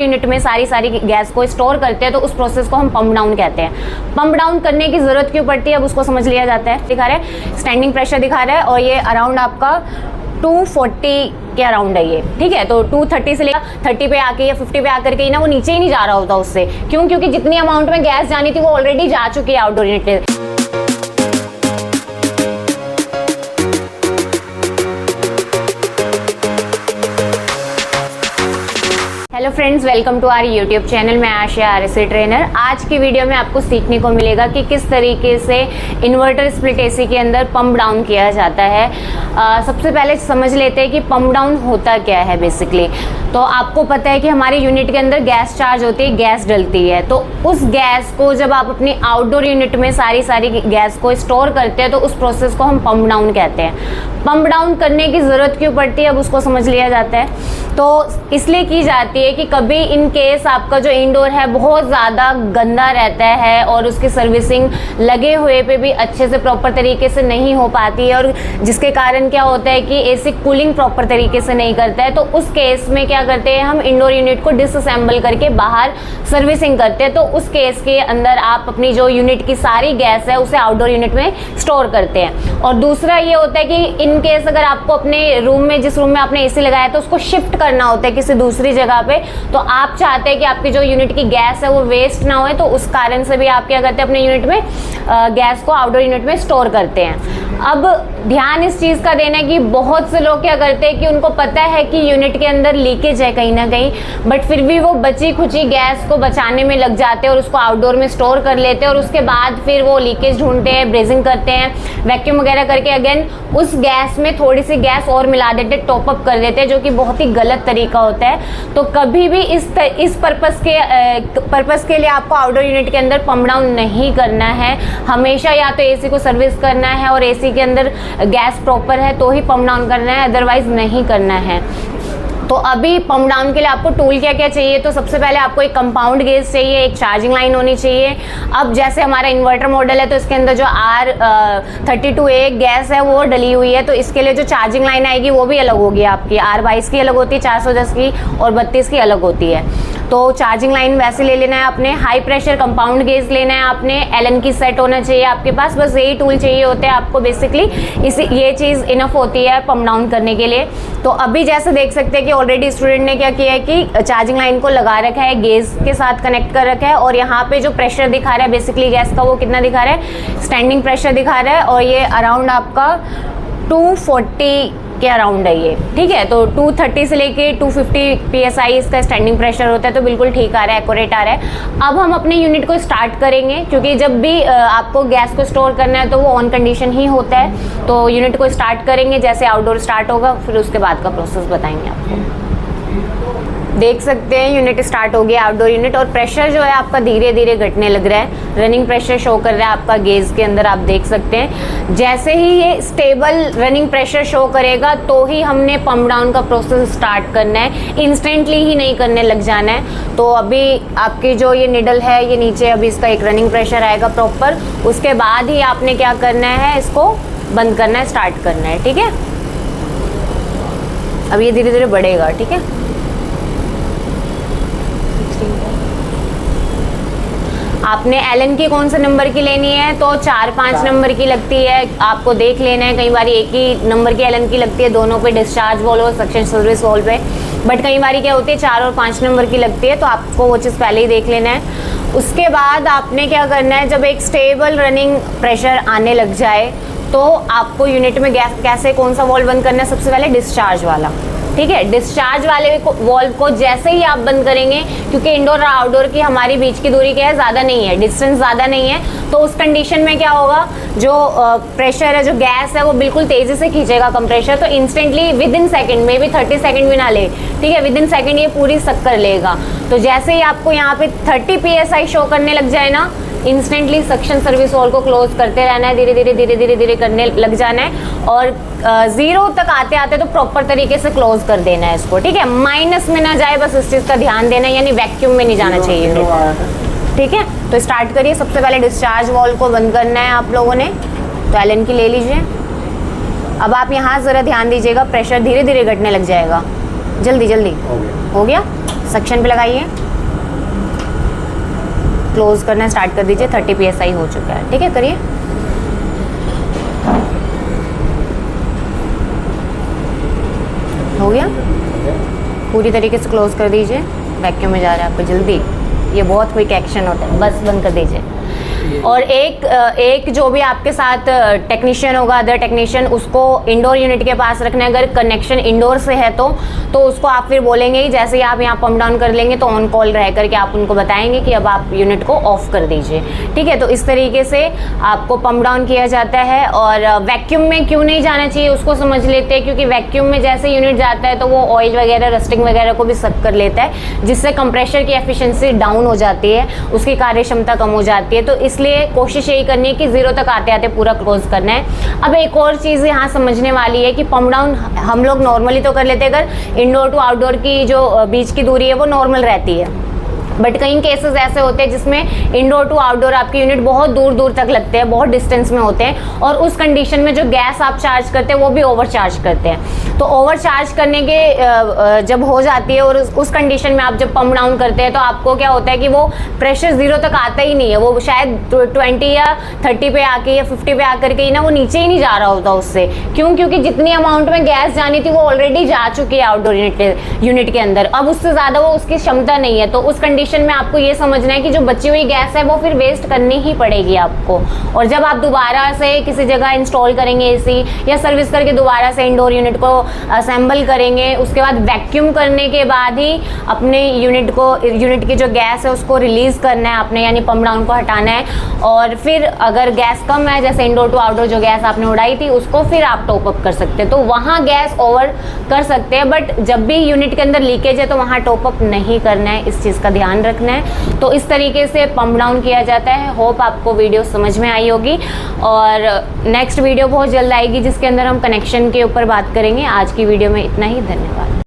Unit में सारी gas को स्टोर करते हैं, तो उस प्रोसेस को हम पंप डाउन कहते हैं। पंप डाउन करने की ज़रूरत क्यों पड़ती है, अब उसको समझ लिया जाता है। दिखा रहा है स्टैंडिंग प्रेशर दिखा रहा है और ये अराउंड आपका 240 के अराउंड है ये, ठीक है। तो 230 से लेकर 30 पे आके या 50 पे आकर के ना वो नीचे ही नहीं जा रहा होता उससे। क्यों? क्योंकि जितनी अमाउंट में गैस जानी थी वो ऑलरेडी जा चुकी है आउटडोर यूनिट पे। Hello friends, welcome to our YouTube channel. मैं आशा आरएससी ट्रेनर। आज की वीडियो में आपको सीखने को मिलेगा कि किस तरीके से इन्वर्टर स्प्लिट एसी के अंदर पंप डाउन किया जाता है। सबसे पहले समझ लेते हैं कि पंप डाउन होता क्या है बेसिकली। तो आपको पता है कि हमारे यूनिट के अंदर गैस चार्ज होती है, गैस डलती है। तो उस गैस को जब आप अपनी आउटडोर यूनिट में सारी गैस को स्टोर करते हैं तो उस प्रोसेस को हम पंप डाउन कहते हैं। पंप डाउन करने की ज़रूरत क्यों पड़ती है, अब उसको समझ लिया जाता है। तो इसलिए की जाती है कि कभी इन केस आपका जो इंडोर है बहुत ज़्यादा गंदा रहता है और उसकी सर्विसिंग लगे हुए पे भी अच्छे से प्रॉपर तरीके से नहीं हो पाती है, और जिसके कारण क्या होता है कि एसी कूलिंग प्रॉपर तरीके से नहीं करता है। तो उस केस में क्या करते हैं, हम इंडोर यूनिट को डिसअसेंबल करके बाहर सर्विसिंग करते हैं। तो उस केस के अंदर आप अपनी जो यूनिट की सारी गैस है उसे आउटडोर यूनिट में स्टोर करते हैं। और दूसरा ये होता है कि इन केस अगर आपको अपने रूम में, जिस रूम में आपने एसी लगाया तो उसको शिफ्ट करना होता है किसी दूसरी जगह पे, तो आप चाहते हैं कि आपकी जो यूनिट की गैस है वो वेस्ट ना हो, तो उस कारण से भी आप क्या करते हैं, अपने यूनिट में गैस को आउटडोर यूनिट में स्टोर करते हैं। अब ध्यान इस चीज़ का देना है कि बहुत से लोग क्या करते हैं कि उनको पता है कि यूनिट के अंदर लीकेज है कहीं ना कहीं, बट फिर भी वो बची खुची गैस को बचाने में लग जाते हैं और उसको आउटडोर में स्टोर कर लेते हैं, और उसके बाद फिर वो लीकेज ढूंढते हैं, ब्रेजिंग करते हैं, वैक्यूम वगैरह करके अगेन उस गैस में थोड़ी सी गैस और मिला देते, टॉप अप कर देते हैं, जो कि बहुत ही गलत तरीका होता है। तो कभी भी इस पर्पस के लिए आपको आउटडोर यूनिट के अंदर पंप डाउन नहीं करना है। हमेशा या तो एसी को सर्विस करना है और एसी के अंदर गैस प्रॉपर है तो ही पंप डाउन करना है, अदरवाइज नहीं करना है। तो अभी पंप डाउन के लिए आपको टूल क्या क्या चाहिए, तो सबसे पहले आपको एक कंपाउंड गेज चाहिए, एक चार्जिंग लाइन होनी चाहिए। अब जैसे हमारा इन्वर्टर मॉडल है तो इसके अंदर जो R32A गैस है वो डली हुई है, तो इसके लिए जो चार्जिंग लाइन आएगी वो भी अलग होगी आपकी। R22 की अलग होती है, 410 की और 32 की अलग होती है। तो चार्जिंग लाइन वैसे ले लेना है आपने। हाई प्रेशर कंपाउंड गेज लेना है आपने। एलन की सेट होना चाहिए आपके पास। बस यही टूल चाहिए होते हैं आपको बेसिकली। ये चीज़ इनफ होती है पंप डाउन करने के लिए। तो अभी जैसे देख सकते हैं कि ऑलरेडी स्टूडेंट ने क्या किया है कि चार्जिंग लाइन को लगा रखा है, गेज के साथ कनेक्ट कर रखा है, और यहाँ पे जो प्रेशर दिखा रहा है बेसिकली गैस का वो कितना दिखा रहा है, स्टैंडिंग प्रेशर दिखा रहा है, और ये अराउंड आपका 240 के अराउंड है ये, ठीक है। तो 230 से लेके 250 PSI इसका स्टैंडिंग प्रेशर होता है, तो बिल्कुल ठीक आ रहा है, एक्यूरेट आ रहा है। अब हम अपने यूनिट को स्टार्ट करेंगे, क्योंकि जब भी आपको गैस को स्टोर करना है तो वो ऑन कंडीशन ही होता है। तो यूनिट को स्टार्ट करेंगे, जैसे आउटडोर स्टार्ट होगा फिर उसके बाद का प्रोसेस बताएंगे आपको। देख सकते हैं यूनिट स्टार्ट हो गया, आउटडोर यूनिट, और प्रेशर जो है आपका धीरे धीरे घटने लग रहा है। रनिंग प्रेशर शो कर रहा है आपका गेज के अंदर, आप देख सकते हैं। जैसे ही ये स्टेबल रनिंग प्रेशर शो करेगा तो ही हमने पंप डाउन का प्रोसेस स्टार्ट करना है, इंस्टेंटली ही नहीं करने लग जाना है। तो अभी आपकी जो ये निडल है ये नीचे, अभी इसका एक रनिंग प्रेशर आएगा प्रॉपर, उसके बाद ही आपने क्या करना है, इसको बंद करना है, स्टार्ट करना है, ठीक है। अब ये धीरे धीरे बढ़ेगा, ठीक है। आपने एलन की कौन से नंबर की लेनी है, तो 4-5 नंबर की लगती है, आपको देख लेना है। कई बार एक ही नंबर की एलन की लगती है दोनों पे, डिस्चार्ज वॉल्व और सक्शन सर्विस वॉल्व पे, बट कई बार क्या होती है 4 और 5 नंबर की लगती है, तो आपको वो चीज़ पहले ही देख लेना है। उसके बाद आपने क्या करना है, जब एक स्टेबल रनिंग प्रेशर आने लग जाए तो आपको यूनिट में गैस कैसे कौन सा वॉल्व बंद करना है, सबसे पहले डिस्चार्ज वाला, ठीक है। डिस्चार्ज वाले वॉल्व को जैसे ही आप बंद करेंगे, क्योंकि इंडोर और आउटडोर की हमारी बीच की दूरी क्या है, ज़्यादा नहीं है, डिस्टेंस ज़्यादा नहीं है, तो उस कंडीशन में क्या होगा, जो प्रेशर है, जो गैस है वो बिल्कुल तेज़ी से खींचेगा कंप्रेशर, तो instantly with in second, may be 30 second भी ना ले, ठीक है, विद इन सेकेंड ये पूरी सक कर लेगा। तो जैसे ही आपको यहाँ पे 30 PSI शो करने लग जाए ना, इंस्टेंटली सक्शन सर्विस वॉल्व को क्लोज करते रहना है, धीरे धीरे करने लग जाना है, और 0 तक आते आते तो प्रॉपर तरीके से क्लोज कर देना है इसको, ठीक है। माइनस में ना जाए, बस इस चीज़ का ध्यान देना है, यानी वैक्यूम में नहीं जाना चाहिए, ठीक है। तो स्टार्ट करिए। सबसे पहले डिस्चार्ज वॉल्व को बंद करना है आप लोगों ने, तो एलन की ले लीजिए। अब आप यहाँ ज़रा ध्यान दीजिएगा, प्रेशर धीरे धीरे घटने लग जाएगा, जल्दी जल्दी हो गया। सेक्शन पे लगाइए, क्लोज करना स्टार्ट कर दीजिए। 30 psi हो चुका है, ठीक है, करिए। हो गया, पूरी तरीके से क्लोज कर दीजिए। वैक्यूम में जा रहा है आपको जल्दी, ये बहुत क्विक एक्शन होता है, बस बंद कर दीजिए। और एक जो भी आपके साथ टेक्नीशियन होगा, अदर टेक्नीशियन, उसको इंडोर यूनिट के पास रखना है। अगर कनेक्शन इंडोर से है तो उसको आप फिर बोलेंगे, जैसे ही आप यहाँ पंप डाउन कर लेंगे तो ऑन कॉल रह करके आप उनको बताएंगे कि अब आप यूनिट को ऑफ कर दीजिए, ठीक है। तो इस तरीके से आपको पंप डाउन किया जाता है। और वैक्यूम में क्यों नहीं जाना चाहिए उसको समझ लेते हैं, क्योंकि वैक्यूम में जैसे यूनिट जाता है तो वो ऑयल वगैरह, रस्टिंग वगैरह को भी सक कर लेता है, जिससे कंप्रेशर की एफिशिएंसी डाउन हो जाती है, उसकी कार्य क्षमता कम हो जाती है। तो इसलिए कोशिश यही करनी है कि 0 तक आते आते पूरा क्लोज करना है। अब एक और चीज़ यहाँ समझने वाली है कि पंप डाउन हम लोग नॉर्मली तो कर लेते हैं, अगर इंडोर टू आउटडोर की जो बीच की दूरी है वो नॉर्मल रहती है, बट कई केसेस ऐसे होते हैं जिसमें इंडोर टू आउटडोर आपके यूनिट बहुत दूर दूर तक लगते हैं, बहुत डिस्टेंस में होते हैं, और उस कंडीशन में जो गैस आप चार्ज करते हैं वो भी ओवर चार्ज करते हैं। तो ओवर चार्ज करने के जब हो जाती है और उस कंडीशन में आप जब पंप डाउन करते हैं तो आपको क्या होता है कि वो प्रेशर 0 तक आता ही नहीं है, वो शायद 20 या 30 पे आके या 50 पे आकर के ना वो नीचे ही नहीं जा रहा होता उससे। क्यों? क्योंकि जितनी अमाउंट में गैस जानी थी वो ऑलरेडी जा चुकी है आउटडोर यूनिट के अंदर, अब उससे ज़्यादा वो उसकी क्षमता नहीं है। तो उस कंडीशन में आपको ये समझना है कि जो बची हुई गैस है वो फिर वेस्ट करनी ही पड़ेगी आपको। और जब आप दोबारा से किसी जगह इंस्टॉल करेंगे एसी, या सर्विस करके दोबारा से इंडोर यूनिट को असेंबल करेंगे, उसके बाद वैक्यूम करने के बाद ही अपने यूनिट की जो गैस है उसको रिलीज करना है आपने, यानी पंप डाउन को हटाना है। और फिर अगर गैस कम है, जैसे इंडोर टू आउटडोर जो गैस आपने उड़ाई थी, उसको फिर आप टॉप अप कर सकते हैं। तो वहाँ गैस ओवर कर सकते हैं, बट जब भी यूनिट के अंदर लीकेज है तो वहाँ टॉप अप नहीं करना है, इस चीज़ का ध्यान रखना है। तो इस तरीके से पंप डाउन किया जाता है। होप आपको वीडियो समझ में आई होगी, और नेक्स्ट वीडियो बहुत जल्द आएगी जिसके अंदर हम कनेक्शन के ऊपर बात करेंगे। आज की वीडियो में इतना ही, धन्यवाद।